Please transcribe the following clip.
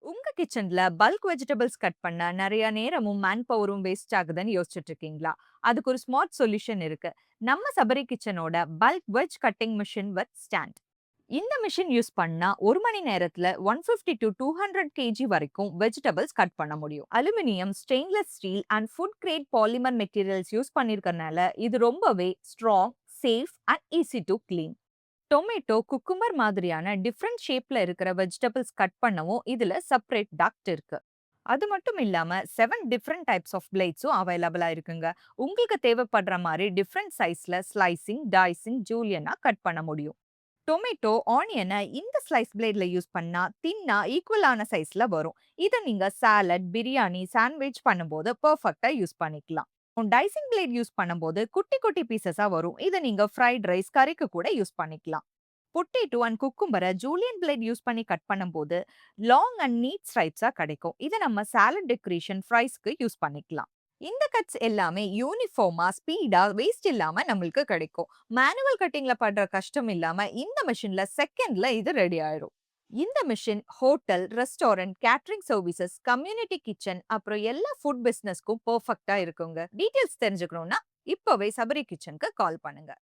உங்க கிச்சன்ல bulk vegetables cut பண்ண நெறைய நேரமும், மேன் பவரும் வேஸ்ட் ஆகுதுன்னு யோசிச்சுட்டு இருக்கீங்களா? அதுக்கு ஒரு ஸ்மார்ட் சொல்யூஷன் இருக்கு. நம்ம சபரி கிச்சனோட bulk veg cutting machine with stand. இந்த மிஷின் யூஸ் பண்ணா 1 மணி நேரத்துல 150 to 200 கேஜி வரைக்கும் வெஜிடபிள்ஸ் கட் பண்ண முடியும். Aluminium, stainless steel and food grade polymer materials use பண்ணியிருக்கறனால இது ரொம்பவே strong, safe and easy to clean. Tomato, cucumber மாதிரியான டிஃபரண்ட் ஷேப்ல இருக்கிற வெஜிடபிள்ஸ் கட் பண்ணவும் இதுல செப்பரேட் டக்ட் இருக்கு. அது மட்டும் இல்லாம 7 டிஃபரண்ட் டைப்ஸ் ஆஃப் பிளேட்ஸும் அவைலபிளா இருக்குங்க. உங்களுக்கு தேவைப்படுற மாதிரி டிஃபரண்ட் சைஸ்ல ஸ்லைசிங், டைசிங், ஜூலியனா கட் பண்ண முடியும். டொமேட்டோ, ஆனியன இந்த ஸ்லைஸ் பிளேட்ல யூஸ் பண்ணா தின்னா ஈக்குவலான சைஸ்ல வரும். இத நீங்க சாலட், பிரியாணி, சாண்ட்விச் பண்ணும்போது பெர்ஃபெக்ட்டா யூஸ் பண்ணிக்கலாம். டைசிங் பிளேட் யூஸ் பண்ணும்போது குட்டி குட்டி பீசஸா வரும். இத நீங்க ஃப்ரைட் ரைஸ், கறிக்கு கூட யூஸ் பண்ணிக்கலாம். பொட்டேட்டோ அண்ட் குக்கும்பர ஜூலியன் பிளேட் யூஸ் பண்ணி கட் பண்ணும்போது லாங் அண்ட் நீட் ஸ்ட்ரைப்ஸா கிடைக்கும். இத நம்ம சாலட் டெக்கரேஷன், ஃப்ரைஸ்க்கு யூஸ் பண்ணிக்கலாம். இந்த கட்ஸ் எல்லாமே யூனிஃபார்மா, ஸ்பீடா, வேஸ்ட் இல்லாம நம்மளுக்கு கிடைக்கும். மேனுவல் கட்டிங்ல படுற கஷ்டம் இல்லாம இந்த மெஷின்ல செகண்ட்ல இது ரெடி ஆயிடும். இந்த machine hotel, restaurant, catering services, community kitchen அப்புறம் எல்லா ஃபுட் பிசினஸ்க்கும் பெர்ஃபெக்ட்டா இருக்குங்க. டீடைல்ஸ் தெரிஞ்சுக்கணும்னா இப்பவே சபரி கிச்சனுக்கு கால் பண்ணுங்க.